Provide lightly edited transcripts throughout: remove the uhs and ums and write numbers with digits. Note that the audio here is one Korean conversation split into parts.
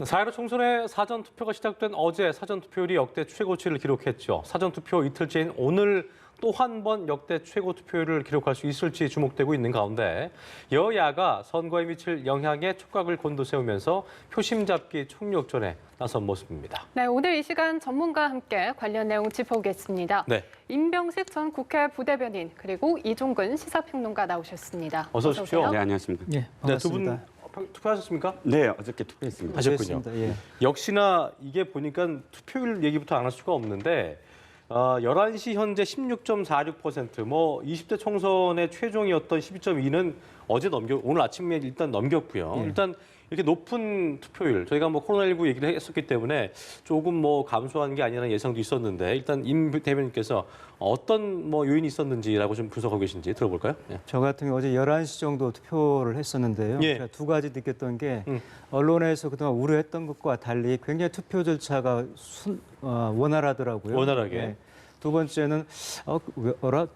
4.15 총선의 사전투표가 시작된 어제 사전투표율이 역대 최고치를 기록했죠. 사전투표 이틀째인 오늘 또 한 번 역대 최고 투표율을 기록할 수 있을지 주목되고 있는 가운데 여야가 선거에 미칠 영향에 촉각을 곤두세우면서 표심 잡기 총력전에 나선 모습입니다. 네, 오늘 이 시간 전문가와 함께 관련 내용 짚어보겠습니다. 네. 임병식 전 국회 부대변인 그리고 이종근 시사평론가 나오셨습니다. 어서 오십시오. 네, 안녕하십니까. 예, 반갑습니다. 네, 두 분 투표하셨습니까? 네, 어저께 투표했습니다. 하셨군요. 예. 역시나 이게 보니까 투표율 얘기부터 안 할 수가 없는데 11시 현재 16.46%, 20대 총선의 최종이었던 12.2는 오늘 아침에 일단 넘겼고요. 예. 일단 이렇게 높은 투표율, 저희가 코로나19 얘기를 했었기 때문에 조금 감소한 게 아니라는 예상도 있었는데 일단 임 대변인께서 어떤 요인이 있었는지라고 좀 분석하고 계신지 들어볼까요? 예. 저 같은 경우 어제 11시 정도 투표를 했었는데요. 예. 제가 두 가지 느꼈던 게 언론에서 그동안 우려했던 것과 달리 굉장히 투표 절차가 원활하더라고요. 원활하게. 예. 두 번째는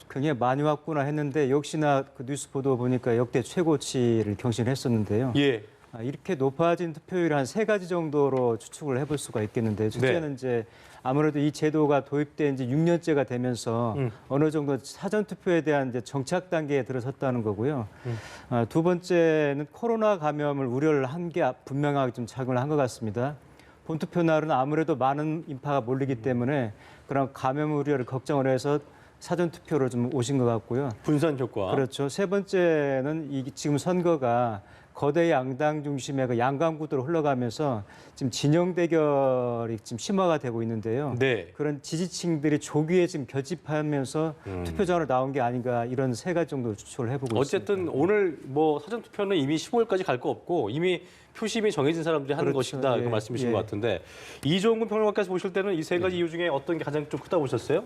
굉장히 많이 왔구나 했는데 역시나 그 뉴스 보도 보니까 역대 최고치를 경신했었는데요. 예. 이렇게 높아진 투표율이 한 세 가지 정도로 추측을 해볼 수가 있겠는데요. 첫째는 이제 아무래도 이 제도가 도입된 지 6년째가 되면서 어느 정도 사전 투표에 대한 이제 정착 단계에 들어섰다는 거고요. 두 번째는 코로나 감염을 우려를 한 게 분명하게 좀 작용을 한 것 같습니다. 본투표 날은 아무래도 많은 인파가 몰리기 때문에 그런 감염 우려를 걱정을 해서 사전 투표로 좀 오신 것 같고요. 분산 효과. 그렇죠. 세 번째는 지금 선거가 거대 양당 중심의 그 양강구도로 흘러가면서 지금 진영 대결이 지금 심화가 되고 있는데요. 네. 그런 지지층들이 조기에 지금 결집하면서 투표장으로 나온 게 아닌가 이런 세 가지 정도 추측을 해보고 어쨌든 있습니다. 오늘 사전 투표는 이미 15일까지 갈 거 없고 이미 표심이 정해진 사람들이 하는 그렇죠. 것이다 그 예. 말씀이신 예. 것 같은데 이종근 평론가께서 보실 때는 이 세 가지 이유 중에 어떤 게 가장 좀 크다 보셨어요?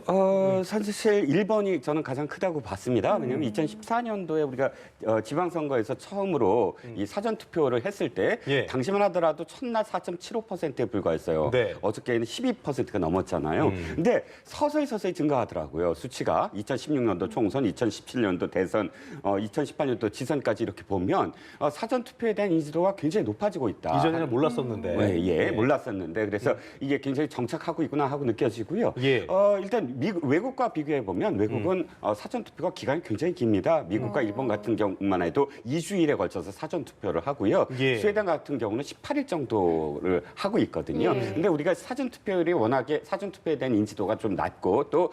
사실 1번이 저는 가장 크다고 봤습니다. 왜냐하면 2014년도에 우리가 지방선거에서 처음으로 이 사전투표를 했을 때 예. 당시만 하더라도 첫날 4.75%에 불과했어요. 네. 어저께는 12%가 넘었잖아요. 근데 서서히 증가하더라고요. 수치가 2016년도 총선, 2017년도 대선, 2018년도 지선까지 이렇게 보면 사전투표에 대한 인지도가 굉장히 높아지고 있다. 이전에는 몰랐었는데. 몰랐었는데 그래서 이게 굉장히 정착하고 있구나 하고 느껴지고요. 예. 일단 외국과 비교해 보면 외국은 사전 투표가 기간이 굉장히 깁니다. 미국과 일본 같은 경우만 해도 2주일에 걸쳐서 사전 투표를 하고요. 예. 스웨덴 같은 경우는 18일 정도를 하고 있거든요. 예. 근데 우리가 사전 투표율이 워낙에 사전 투표에 대한 인지도가 좀 낮고 또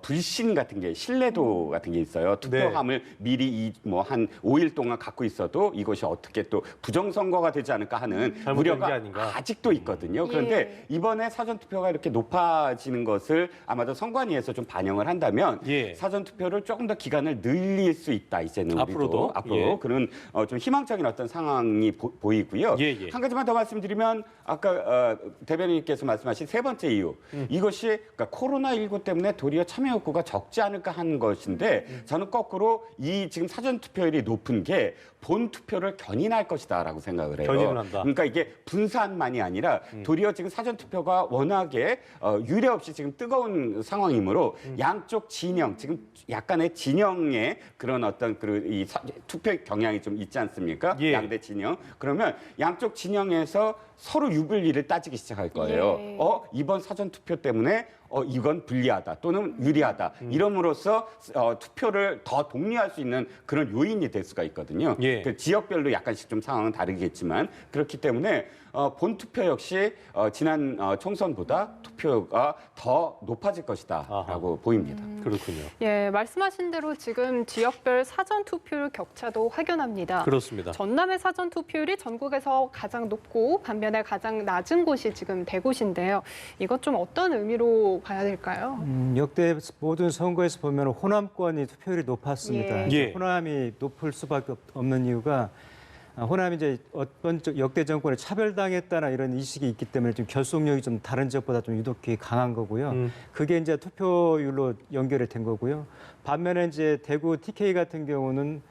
불신 같은 게 신뢰도 같은 게 있어요. 투표함을 미리 한 5일 동안 갖고 있어도 이것이 어떻게 또 부정선거가 되지 않을까 하는 잘못된 우려가 게 아닌가. 아직도 있거든요. 그런데 이번에 사전투표가 이렇게 높아지는 것을 아마도 선관위에서 좀 반영을 한다면 예. 사전투표를 조금 더 기간을 늘릴 수 있다. 이제는 우리도 앞으로도? 예. 그런 좀 희망적인 어떤 상황이 보이고요. 예, 예. 한 가지만 더 말씀드리면 아까 대변인께서 말씀하신 세 번째 이유. 이것이 그러니까 코로나19 때문에 도리어 참여 욕구가 적지 않을까 하는 것인데 저는 거꾸로 이 지금 사전투표율이 높은 게 본투표를 견인할 것이다라고 생각을 해요. 견인을 한다. 그러니까 이게 분산만이 아니라 도리어 지금 사전투표가 워낙에 유례 없이 지금 뜨거운 상황이므로 양쪽 진영, 지금 약간의 진영의 그런 어떤 이 투표 경향이 좀 있지 않습니까? 예. 양대 진영. 그러면 양쪽 진영에서 서로 유불리를 따지기 시작할 거예요. 예. 이번 사전투표 때문에 이건 불리하다 또는 유리하다. 이름으로써 투표를 더 독려할 수 있는 그런 요인이 될 수가 있거든요. 예. 그 지역별로 약간씩 좀 상황은 다르겠지만 그렇기 때문에 본투표 역시 지난 총선보다 투표가 더 높아질 것이다라고 보입니다. 그렇군요. 예, 말씀하신 대로 지금 지역별 사전 투표율 격차도 확연합니다. 그렇습니다. 전남의 사전 투표율이 전국에서 가장 높고 반면에 가장 낮은 곳이 지금 대구시인데요. 이것 좀 어떤 의미로 봐야 될까요? 역대 모든 선거에서 보면 호남권이 투표율이 높았습니다. 예. 호남이 높을 수밖에 없는 이유가 호남이 이제 어떤 역대 정권에 차별당했다나 이런 인식이 있기 때문에 좀 결속력이 좀 다른 지역보다 좀 유독히 강한 거고요. 그게 이제 투표율로 연결이 된 거고요. 반면에 이제 대구 TK 같은 경우는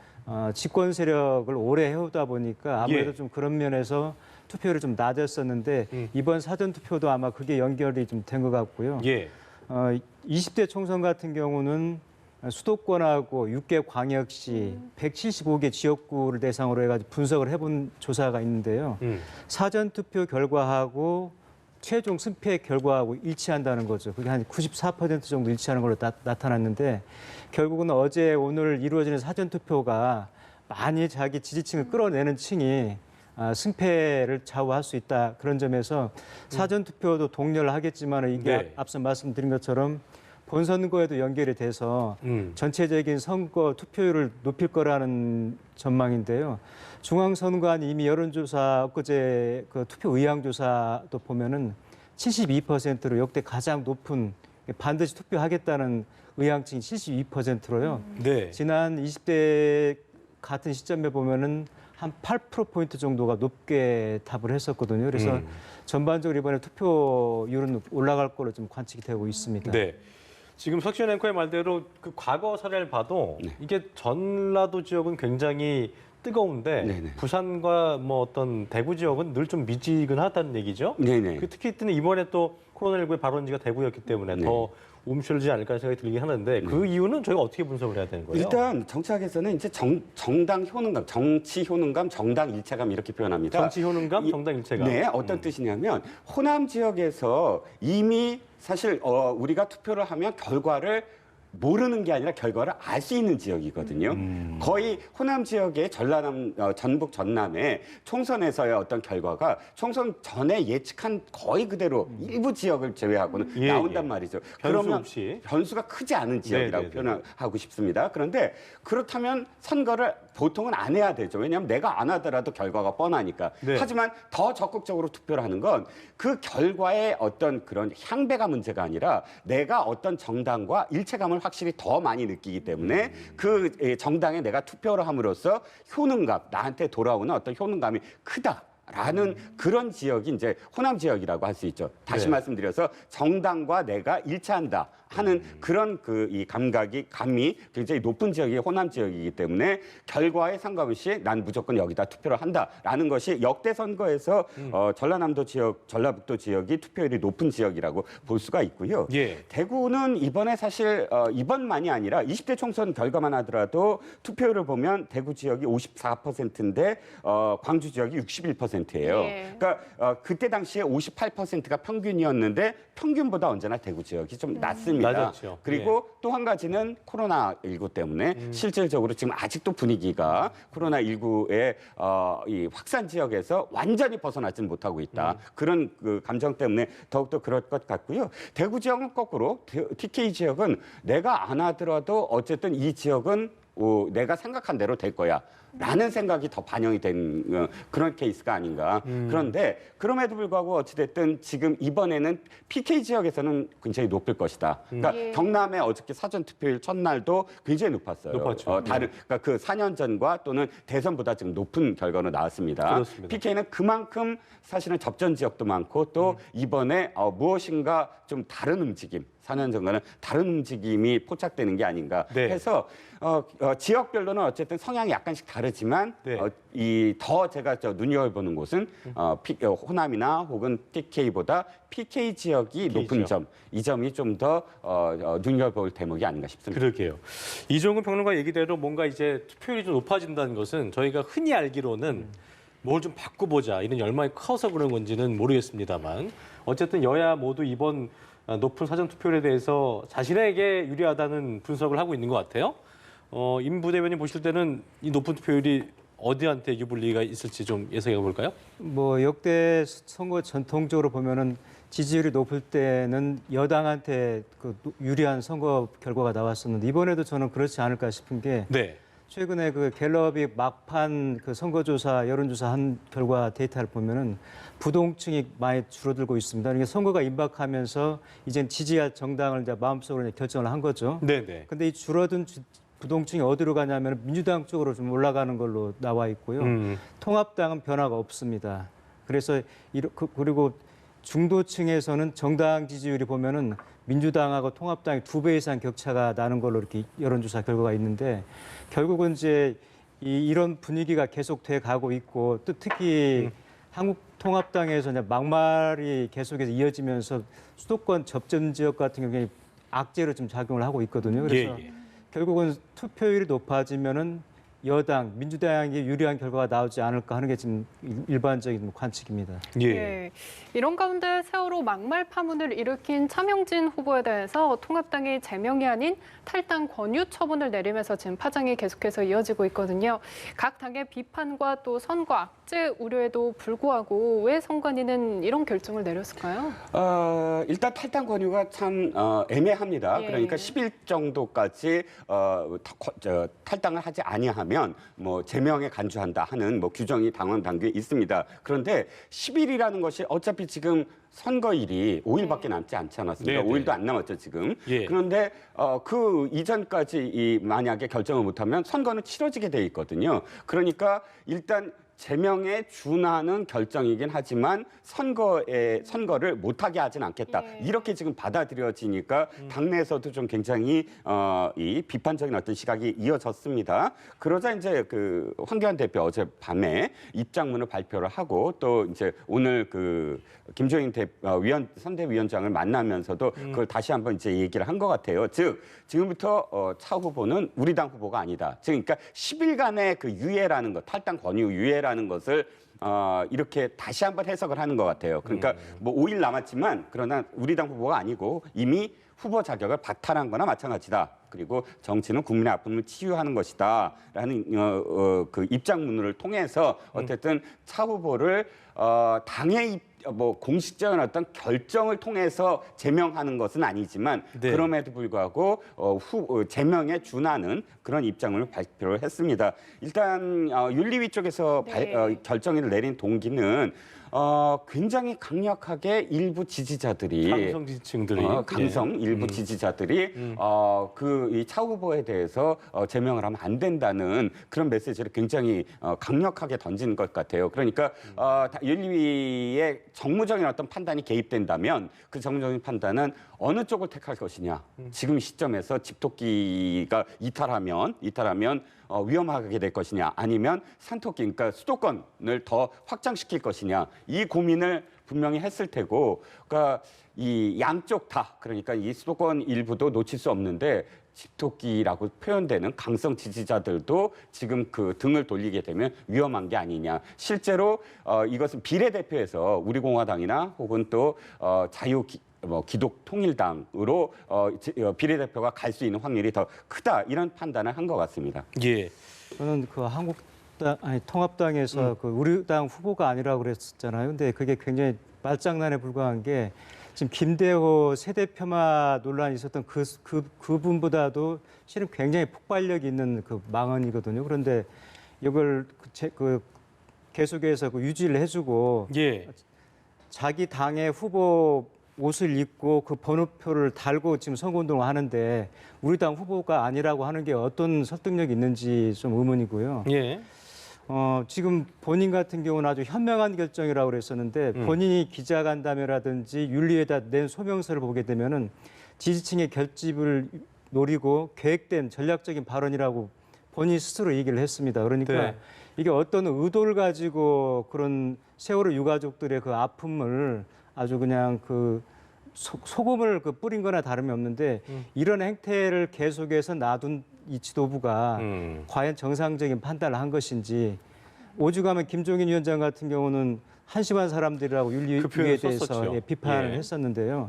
집권 세력을 오래 해오다 보니까 아무래도 예. 좀 그런 면에서 투표율이 좀 낮았었는데 이번 사전 투표도 아마 그게 연결이 좀 된 것 같고요. 예. 20대 총선 같은 경우는 수도권하고 6개 광역시 175개 지역구를 대상으로 해가지고 분석을 해본 조사가 있는데요. 사전 투표 결과하고 최종 승패 결과하고 일치한다는 거죠. 그게 한 94% 정도 일치하는 걸로 나타났는데 결국은 어제 오늘 이루어지는 사전 투표가 많이 자기 지지층을 끌어내는 층이 승패를 좌우할 수 있다. 그런 점에서 사전 투표도 독려를 하겠지만 이게 네. 앞서 말씀드린 것처럼 본선거에도 연결이 돼서 전체적인 선거 투표율을 높일 거라는 전망인데요. 중앙선관위 이미 여론조사 엊그제 그 투표 의향조사도 보면은 72%로 역대 가장 높은 반드시 투표하겠다는 의향층이 72%로요. 네. 지난 20대 같은 시점에 보면은 한 8%포인트 정도가 높게 답을 했었거든요. 그래서 전반적으로 이번에 투표율은 올라갈 거로 좀 관측이 되고 있습니다. 네. 지금 석시현 앵커의 말대로 그 과거 사례를 봐도 이게 전라도 지역은 굉장히 뜨거운데 네네. 부산과 뭐 어떤 대구 지역은 늘 좀 미지근하다는 얘기죠. 네네. 그 특히 이번에 또 코로나19의 발원지가 대구였기 때문에 네. 더 움츠러지지 않을까 생각이 들긴 하는데 그 이유는 저희가 어떻게 분석을 해야 되는 거예요? 일단 정치학에서는 이제 정당 효능감, 정치 효능감, 정당 일체감 이렇게 표현합니다. 정치 효능감, 이- 정당 일체감. 네, 어떤 뜻이냐면 호남 지역에서 이미 사실 우리가 투표를 하면 결과를 모르는 게 아니라 결과를 알 수 있는 지역이거든요. 거의 호남 지역의 전라남, 전북 전남의 총선에서의 어떤 결과가 총선 전에 예측한 거의 그대로 일부 지역을 제외하고는 예, 나온단 예. 말이죠. 변수 그러면 없이. 변수가 크지 않은 지역이라고 네, 네, 네. 표현하고 싶습니다. 그런데 그렇다면 선거를 보통은 안 해야 되죠. 왜냐하면 내가 안 하더라도 결과가 뻔하니까. 네. 하지만 더 적극적으로 투표를 하는 건 그 결과의 어떤 그런 향배가 문제가 아니라 내가 어떤 정당과 일체감을 확실히 더 많이 느끼기 때문에 그 정당에 내가 투표를 함으로써 효능감, 나한테 돌아오는 어떤 효능감이 크다. 라는 그런 지역이 이제 호남 지역이라고 할 수 있죠. 다시 네. 말씀드려서 정당과 내가 일치한다 하는 그런 이 감이 굉장히 높은 지역이 호남 지역이기 때문에 결과에 상관없이 난 무조건 여기다 투표를 한다라는 것이 역대 선거에서 전라남도 지역, 전라북도 지역이 투표율이 높은 지역이라고 볼 수가 있고요. 예. 대구는 이번에 사실 이번만이 아니라 20대 총선 결과만 하더라도 투표율을 보면 대구 지역이 54%인데 광주 지역이 61%예요. 예. 그러니까 그때 당시에 58%가 평균이었는데 평균보다 언제나 대구 지역이 좀 낮습니다. 낮았죠. 그리고 또 한 가지는 코로나19 때문에 실질적으로 지금 아직도 분위기가 코로나19의 이 확산 지역에서 완전히 벗어나지는 못하고 있다. 그런 그 감정 때문에 더욱더 그럴 것 같고요. 대구 지역은 거꾸로 TK 지역은 내가 안 하더라도 어쨌든 이 지역은 내가 생각한 대로 될 거야. 라는 생각이 더 반영이 된 그런 케이스가 아닌가. 그런데 그럼에도 불구하고 어찌됐든 지금 이번에는 PK 지역에서는 굉장히 높을 것이다. 그러니까 예. 경남의 어저께 사전투표일 첫날도 굉장히 높았어요. 높았죠. 그러니까 그 4년 전과 또는 대선보다 지금 높은 결과로 나왔습니다. 그렇습니다. PK는 그만큼 사실은 접전 지역도 많고 또 이번에 무엇인가 좀 다른 움직임, 4년 전과는 다른 움직임이 포착되는 게 아닌가 네. 해서 지역별로는 어쨌든 성향이 약간씩 다르지만 네. 이 더 제가 눈여겨보는 곳은 호남이나 혹은 PK보다 PK 지역이 PK 높은 지역. 점, 이 점이 좀 더 눈여겨볼 대목이 아닌가 싶습니다. 그러게요. 이종근 평론가 얘기대로 뭔가 이제 투표율이 좀 높아진다는 것은 저희가 흔히 알기로는 뭘 좀 바꿔보자 이런 열망이 커서 그런 건지는 모르겠습니다만 어쨌든 여야 모두 이번 높은 사전 투표율에 대해서 자신에게 유리하다는 분석을 하고 있는 것 같아요. 임 부대변인 보실 때는 이 높은 투표율이 어디한테 유불리가 있을지 좀 예상해 볼까요? 뭐 역대 선거 전통적으로 보면은 지지율이 높을 때는 여당한테 그 유리한 선거 결과가 나왔었는데 이번에도 저는 그렇지 않을까 싶은 게 네. 최근에 그 갤럽이 막판 그 선거조사 여론조사 한 결과 데이터를 보면은 부동층이 많이 줄어들고 있습니다. 이게 선거가 임박하면서 이제 지지할 정당을 이제 마음속으로 이제 결정을 한 거죠. 네네. 근데 이 줄어든 부동층이 어디로 가냐면 민주당 쪽으로 좀 올라가는 걸로 나와 있고요. 통합당은 변화가 없습니다. 그래서 그리고 중도층에서는 정당 지지율이 보면은 민주당하고 통합당이 2배 이상 격차가 나는 걸로 이렇게 여론조사 결과가 있는데 결국은 이제 이런 분위기가 계속돼 가고 있고 또 특히 한국통합당에서 이제 막말이 계속해서 이어지면서 수도권 접전 지역 같은 경우에 악재로 좀 작용을 하고 있거든요. 그래서 예. 결국은 투표율이 높아지면은 여당, 민주당이 유리한 결과가 나오지 않을까 하는 게 지금 일반적인 관측입니다. 예. 이런 가운데 세월호 막말 파문을 일으킨 차명진 후보에 대해서 통합당이 제명이 아닌 탈당 권유 처분을 내리면서 지금 파장이 계속해서 이어지고 있거든요. 각 당의 비판과 또 선거 악재 우려에도 불구하고 왜 선관위는 이런 결정을 내렸을까요? 일단 탈당 권유가 참 애매합니다. 예. 그러니까 10일 정도까지 탈당을 하지 아니하면 뭐 제명에 간주한다 하는 뭐 규정이 당원 당규에 있습니다. 그런데 10일이라는 것이 어차피 지금 선거일이 5일밖에 남지 않지 않았습니까? 네, 네. 5일도 안 남았죠 지금. 예. 그런데 그 이전까지 만약에 결정을 못하면 선거는 치러지게 돼 있거든요. 그러니까 일단 제명에 준하는 결정이긴 하지만 선거를 못하게 하진 않겠다. 예. 이렇게 지금 받아들여지니까 당내에서도 좀 굉장히 이 비판적인 어떤 시각이 이어졌습니다. 그러자 이제 그 황교안 대표 어젯밤에 입장문을 발표를 하고 또 이제 오늘 그 김종인 선대위원장을 만나면서도 그걸 다시 한번 이제 얘기를 한 것 같아요. 즉 지금부터 차 후보는 우리 당 후보가 아니다. 즉 그러니까 10일간의 그 유예라는 것, 탈당 권유 유예라는 것을 이렇게 다시 한번 해석을 하는 것 같아요. 그러니까 뭐 5일 남았지만 그러나 우리 당 후보가 아니고 이미 후보 자격을 박탈한 거나 마찬가지다. 그리고 정치는 국민의 아픔을 치유하는 것이다라는 그 입장문을 통해서 어쨌든 차 후보를 당의 뭐 공식적인 어떤 결정을 통해서 제명하는 것은 아니지만 네. 그럼에도 불구하고 제명에 준하는 그런 입장을 발표를 했습니다. 일단 윤리위 쪽에서 네. 결정을 내린 동기는 굉장히 강력하게 일부 지지자들이 강성 지지층들이 강성 일부 지지자들이 이 차 후보에 대해서 제명을 하면 안 된다는 그런 메시지를 굉장히 강력하게 던지는 것 같아요. 그러니까 윤리위의 정무적인 어떤 판단이 개입된다면 그 정무적인 판단은 어느 쪽을 택할 것이냐. 지금 시점에서 집토끼가 이탈하면 위험하게 될 것이냐 아니면 산토끼 그러니까 수도권을 더 확장시킬 것이냐 이 고민을 분명히 했을 테고 그러니까 이 양쪽 다 그러니까 이 수도권 일부도 놓칠 수 없는데 집토끼라고 표현되는 강성 지지자들도 지금 그 등을 돌리게 되면 위험한 게 아니냐. 실제로 이것은 비례대표에서 우리공화당이나 혹은 또 기독통일당으로 비례대표가 갈 수 있는 확률이 더 크다 이런 판단을 한 것 같습니다. 예. 저는 그 통합당에서 그 우리 당 후보가 아니라고 그랬었잖아요. 근데 그게 굉장히 말장난에 불과한 게 지금 김대호 세대 폄하 논란이 있었던 그분보다도 실은 굉장히 폭발력 있는 그 망언이거든요. 그런데 이걸 계속해서 유지를 해주고 예. 자기 당의 후보 옷을 입고 그 번호표를 달고 지금 선거운동을 하는데 우리 당 후보가 아니라고 하는 게 어떤 설득력이 있는지 좀 의문이고요. 예. 지금 본인 같은 경우는 아주 현명한 결정이라고 그랬었는데 본인이 기자간담회라든지 윤리에다 낸 소명서를 보게 되면은 지지층의 결집을 노리고 계획된 전략적인 발언이라고 본인 스스로 얘기를 했습니다. 그러니까 네. 이게 어떤 의도를 가지고 그런 세월호 유가족들의 그 아픔을 아주 그냥 그 소금을 뿌린 거나 다름이 없는데 이런 행태를 계속해서 놔둔 이 지도부가 과연 정상적인 판단을 한 것인지 오죽하면 김종인 위원장 같은 경우는 한심한 사람들이라고 윤리위에 대해서 비판을 예. 했었는데요.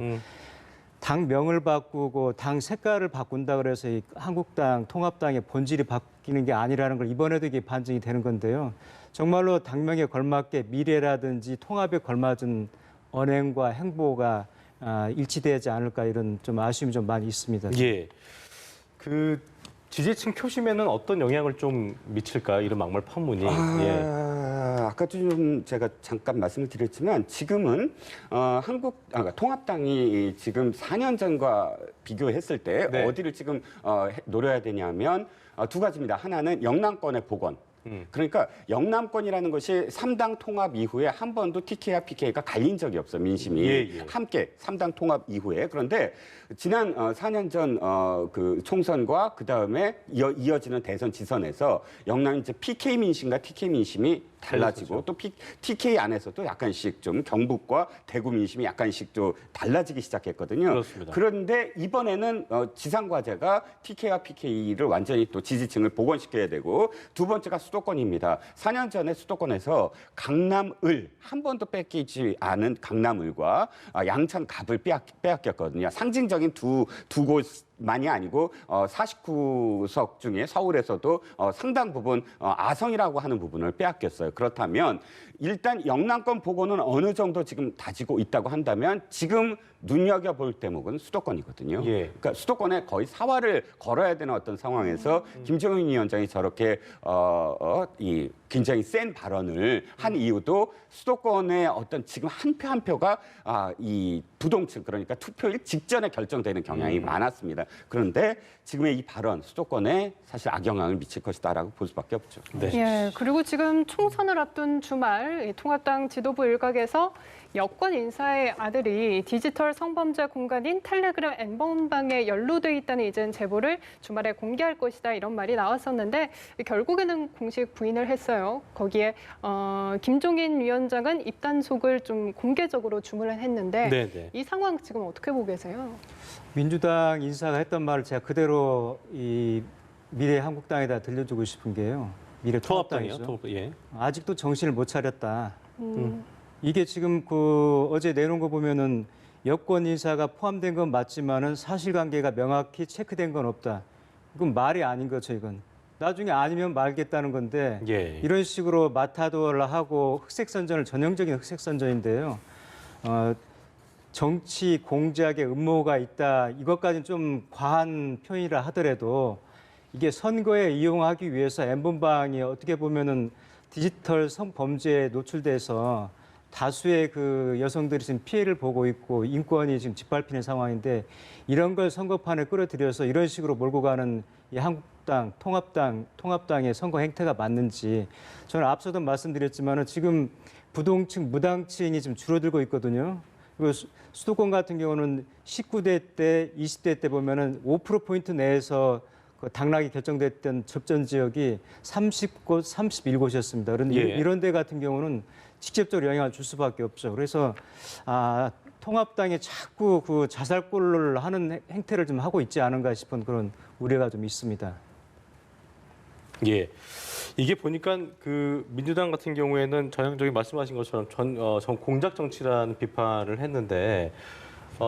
당 명을 바꾸고 당 색깔을 바꾼다 그래서 이 한국당 통합당의 본질이 바뀌는 게 아니라는 걸 이번에도 이게 반증이 되는 건데요. 정말로 당명에 걸맞게 미래라든지 통합에 걸맞은 언행과 행보가 일치되지 않을까 이런 좀 아쉬움이 좀 많이 있습니다. 예. 그 지지층 표심에는 어떤 영향을 좀 미칠까요? 이런 막말 파문이. 예. 아까도 좀 제가 잠깐 말씀을 드렸지만 지금은 통합당이 지금 4년 전과 비교했을 때 네. 어디를 지금 노려야 되냐면 두 가지입니다. 하나는 영남권의 복원. 그러니까 영남권이라는 것이 3당 통합 이후에 한 번도 TK와 PK가 갈린 적이 없어 민심이 예. 함께 3당 통합 이후에 그런데 지난 4년 전 그 총선과 그 다음에 이어지는 대선 지선에서 영남 이제 PK 민심과 TK 민심이 달라지고 또 TK 안에서도 약간씩 좀 경북과 대구 민심이 약간씩 또 달라지기 시작했거든요. 그렇습니다. 그런데 이번에는 지상과제가 TK와 PK를 완전히 또 지지층을 복원시켜야 되고 두 번째가 수도권입니다. 4년 전에 수도권에서 강남을 한 번도 뺏기지 않은 강남을과 양천 갑을 빼앗겼거든요. 상징적인 두 곳만이 아니고 49석 중에 서울에서도 상당 부분 아성이라고 하는 부분을 빼앗겼어요. 그렇다면 일단 영남권 보고는 어느 정도 지금 다지고 있다고 한다면 지금 눈여겨볼 대목은 수도권이거든요. 예. 그러니까 수도권에 거의 사활을 걸어야 되는 어떤 상황에서 김종인 위원장이 저렇게 이 굉장히 센 발언을 한 이유도 수도권의 어떤 지금 한 표 한 표가 이 부동층 그러니까 투표일 직전에 결정되는 경향이 많았습니다. 그런데 지금의 이 발언 수도권에 사실 악영향을 미칠 것이다라고 볼 수밖에 없죠. 네. 예, 그리고 지금 총선을 앞둔 주말 이 통합당 지도부 일각에서 여권 인사의 아들이 디지털 성범죄 공간인 텔레그램 N번방에 연루돼 있다는 이젠 제보를 주말에 공개할 것이다 이런 말이 나왔었는데 결국에는 공식 부인을 했어요. 거기에 김종인 위원장은 입단속을 좀 공개적으로 주문을 했는데 네네. 이 상황 지금 어떻게 보고 계세요? 민주당 인사가 했던 말을 제가 그대로 이 미래한국당에다 들려주고 싶은 게요. 통합당이요? 미래통합당이죠. 예. 아직도 정신을 못 차렸다. 이게 지금 그 어제 내놓은 거 보면은 여권 인사가 포함된 건 맞지만은 사실관계가 명확히 체크된 건 없다. 이건 말이 아닌 거죠, 이건. 나중에 아니면 말겠다는 건데 예. 이런 식으로 마타도를 하고 흑색선전을 전형적인 흑색선전인데요. 정치 공작의 음모가 있다. 이것까지는 좀 과한 표현이라 하더라도 이게 선거에 이용하기 위해서 N번방이 어떻게 보면은 디지털 성범죄에 노출돼서 다수의 그 여성들이 지금 피해를 보고 있고 인권이 지금 짓밟히는 상황인데 이런 걸 선거판에 끌어들여서 이런 식으로 몰고 가는 이 한국당, 통합당의 선거 행태가 맞는지 저는 앞서도 말씀드렸지만은 지금 부동층, 무당층이 지금 줄어들고 있거든요. 그리고 수도권 같은 경우는 19대 때, 20대 때 보면은 5%포인트 내에서 그 당락이 결정됐던 접전 지역이 30곳, 31곳이었습니다. 그런데 예. 이런 데 같은 경우는 직접적으로 영향을 줄 수밖에 없죠. 그래서 통합당이 자꾸 그 자살골을 하는 행태를 좀 하고 있지 않은가 싶은 그런 우려가 좀 있습니다. 예. 이게 보니까 그 민주당 같은 경우에는 전형적인 말씀하신 것처럼 전 공작 정치라는 비판을 했는데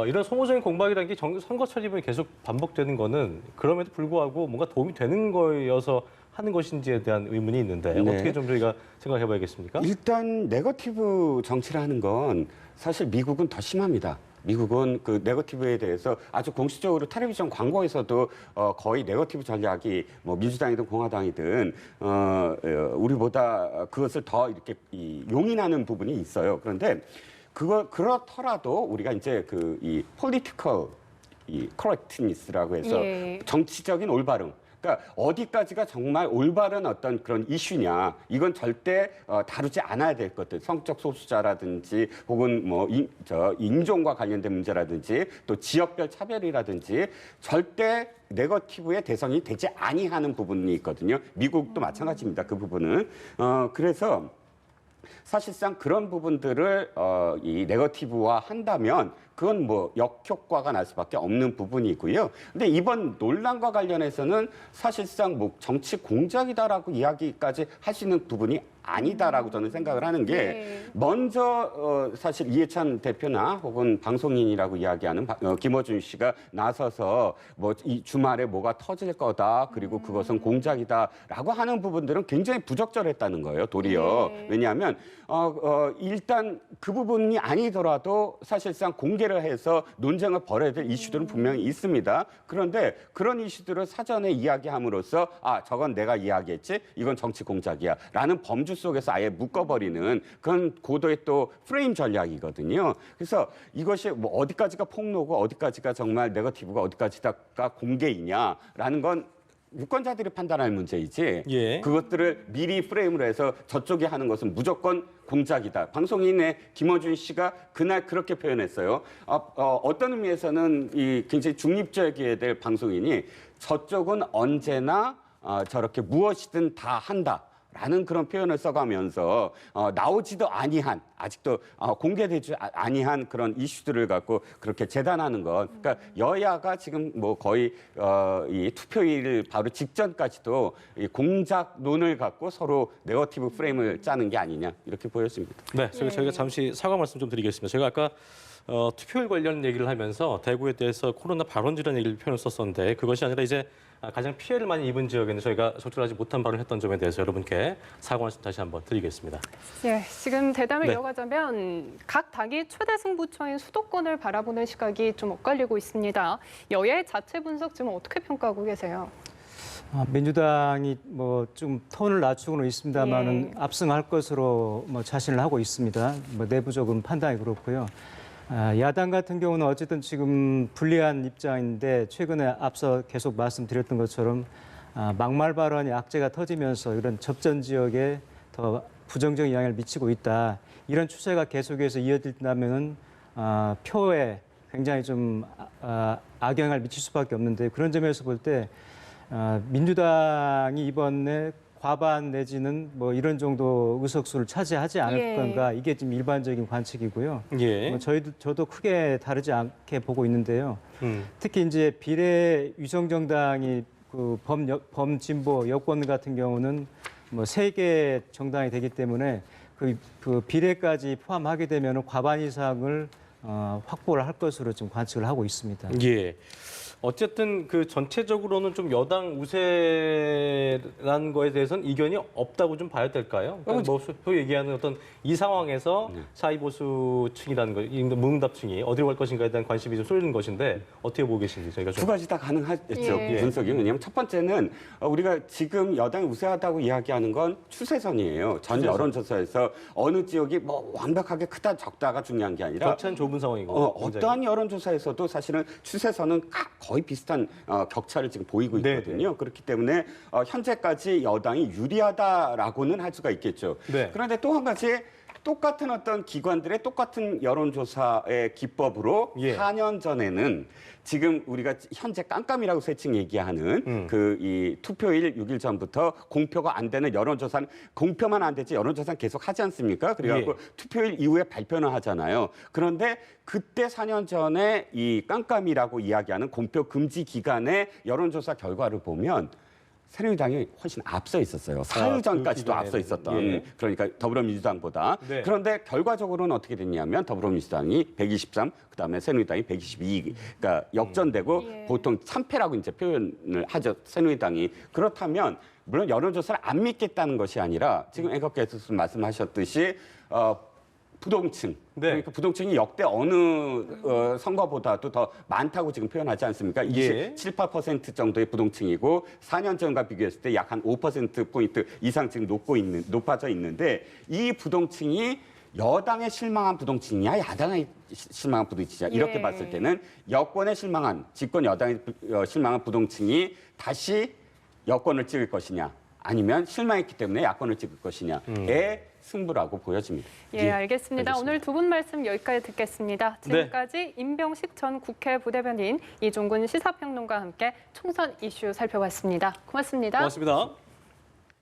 이런 소모적인 공방이라는 게 선거철 이후에 계속 반복되는 거는 그럼에도 불구하고 뭔가 도움이 되는 거여서 하는 것인지에 대한 의문이 있는데 네. 어떻게 좀 저희가 생각해 봐야겠습니까? 일단 네거티브 정치라는 건 사실 미국은 더 심합니다. 미국은 그 네거티브에 대해서 아주 공식적으로 텔레비전 광고에서도 거의 네거티브 전략이 뭐 민주당이든 공화당이든 우리보다 그것을 더 이렇게 용인하는 부분이 있어요. 그런데 그렇더라도 우리가 이제 그 이 political 이 correctness라고 해서 예. 정치적인 올바름. 그러니까 어디까지가 정말 올바른 어떤 그런 이슈냐 이건 절대 다루지 않아야 될 것들 성적 소수자라든지 혹은 뭐 인종과 관련된 문제라든지 또 지역별 차별이라든지 절대 네거티브의 대상이 되지 아니하는 부분이 있거든요. 미국도 마찬가지입니다. 그 부분은 그래서 사실상 그런 부분들을 이 네거티브화 한다면 그건 뭐 역효과가 날 수밖에 없는 부분이고요. 근데 이번 논란과 관련해서는 사실상 뭐 정치 공작이다라고 이야기까지 할 수 있는 부분이 아니다라고 저는 생각을 하는 게 네. 먼저 사실 이해찬 대표나 혹은 방송인이라고 이야기하는 김어준 씨가 나서서 뭐 이 주말에 뭐가 터질 거다 그리고 그것은 공작이다라고 하는 부분들은 굉장히 부적절했다는 거예요. 도리어 네. 왜냐하면 일단 그 부분이 아니더라도 사실상 공개를 해서 논쟁을 벌여야 될 이슈들은 분명히 있습니다. 그런데 그런 이슈들을 사전에 이야기함으로써 저건 내가 이야기했지 이건 정치 공작이야라는 범주 속에서 아예 묶어버리는 그런 고도의 또 프레임 전략이거든요. 그래서 이것이 뭐 어디까지가 폭로고 어디까지가 정말 네거티브가 어디까지가 공개이냐라는 건 유권자들이 판단할 문제이지 예. 그것들을 미리 프레임으로 해서 저쪽이 하는 것은 무조건 공작이다. 방송인의 김어준 씨가 그날 그렇게 표현했어요. 어떤 의미에서는 이 굉장히 중립적이어야 될 방송인이 저쪽은 언제나 저렇게 무엇이든 다 한다. 라는 그런 표현을 써가면서 나오지도 아니한 아직도 공개되지 아니한 그런 이슈들을 갖고 그렇게 재단하는 것. 그러니까 여야가 지금 뭐 거의 이 투표일 바로 직전까지도 이 공작론을 갖고 서로 네거티브 프레임을 짜는 게 아니냐 이렇게 보여집니다. 네, 저희가 잠시 사과 말씀 좀 드리겠습니다. 제가 아까 투표율 관련 얘기를 하면서 대구에 대해서 코로나 발원지라는 얘기를 표현을 썼었는데 그것이 아니라 이제 가장 피해를 많이 입은 지역에는 저희가 적절하지 못한 발언을 했던 점에 대해서 여러분께 사과 말씀 다시 한번 드리겠습니다. 예, 지금 대담을 네. 이어가자면 각 당이 최대 승부처인 수도권을 바라보는 시각이 좀 엇갈리고 있습니다. 여야의 자체 분석 지금 어떻게 평가하고 계세요? 민주당이 뭐 좀 톤을 낮추고는 있습니다만은 예. 압승할 것으로 뭐 자신을 하고 있습니다. 뭐 내부적인 판단이 그렇고요. 야당 같은 경우는 어쨌든 지금 불리한 입장인데 최근에 앞서 계속 말씀드렸던 것처럼 막말 발언이 악재가 터지면서 이런 접전 지역에 더 부정적인 영향을 미치고 있다. 이런 추세가 계속해서 이어진다면은 표에 굉장히 좀 악영향을 미칠 수밖에 없는데 그런 점에서 볼 때 민주당이 이번에 과반 내지는 뭐 이런 정도 의석수를 차지하지 않을 예. 건가 이게 지금 일반적인 관측이고요. 예. 뭐 저도 크게 다르지 않게 보고 있는데요. 특히 이제 비례 위성정당이 그 범진보 여권 같은 경우는 뭐 3개 정당이 되기 때문에 그 비례까지 포함하게 되면 과반 이상을 확보를 할 것으로 좀 관측을 하고 있습니다. 예. 어쨌든 그 전체적으로는 좀 여당 우세라는 거에 대해서는 이견이 없다고 좀 봐야 될까요? 그러니까 뭐 소위 얘기하는 어떤 이 상황에서 사이보수층이라는 거, 이 무응답층이 어디로 갈 것인가에 대한 관심이 좀 쏠리는 것인데 어떻게 보고 계신지 저희가 좀. 두 가지 다 가능하죠. 예. 분석이. 왜냐하면 첫 번째는 우리가 지금 여당이 우세하다고 이야기하는 건 추세선이에요. 전 여론조사에서 어느 지역이 뭐 완벽하게 크다 적다가 중요한 게 아니라 격차는 좁은 상황이고. 어떠한 여론조사에서도 사실은 추세선은 거의 비슷한 격차를 지금 보이고 네, 있거든요. 그렇기 때문에 현재까지 여당이 유리하다라고는 할 수가 있겠죠. 네. 그런데 또 한 가지 똑같은 어떤 기관들의 똑같은 여론조사의 기법으로 예. 4년 전에는 지금 우리가 현재 깜깜이라고 세칭 얘기하는 그 이 투표일 6일 전부터 공표가 안 되는 여론조사는 공표만 안 되지 여론조사는 계속 하지 않습니까? 그래갖고 예. 투표일 이후에 발표는 하잖아요. 그런데 그때 4년 전에 이 깜깜이라고 이야기하는 공표 금지 기간의 여론조사 결과를 보면 새누리당이 훨씬 앞서 있었어요. 사흘 전까지도 그 앞서 있었던. 예. 그러니까 더불어민주당보다. 네. 그런데 결과적으로는 어떻게 됐냐면 더불어민주당이 123, 그다음에 새누리당이 122. 그러니까 역전되고 예. 보통 참패라고 이제 표현을 하죠. 새누리당이. 그렇다면 물론 여론조사를 안 믿겠다는 것이 아니라 지금 앵커께서 말씀하셨듯이 부동층. 네. 그러니까 부동층이 역대 어느 선거보다도 더 많다고 지금 표현하지 않습니까? 예. 27, 8% 정도의 부동층이고 4년 전과 비교했을 때 약 한 5%포인트 이상 지금 높아져 있는데 이 부동층이 여당에 실망한 부동층이냐 야당에 실망한 부동층이냐 이렇게 예. 봤을 때는 여권에 실망한 집권 여당에 실망한 부동층이 다시 여권을 찍을 것이냐 아니면 실망했기 때문에 야권을 찍을 것이냐의 승부라고 보여집니다. 예, 알겠습니다. 알겠습니다. 오늘 두 분 말씀 여기까지 듣겠습니다. 지금까지 임병식 전 국회 부대변인, 이종근 시사평론가와 함께 총선 이슈 살펴봤습니다. 고맙습니다. 고맙습니다.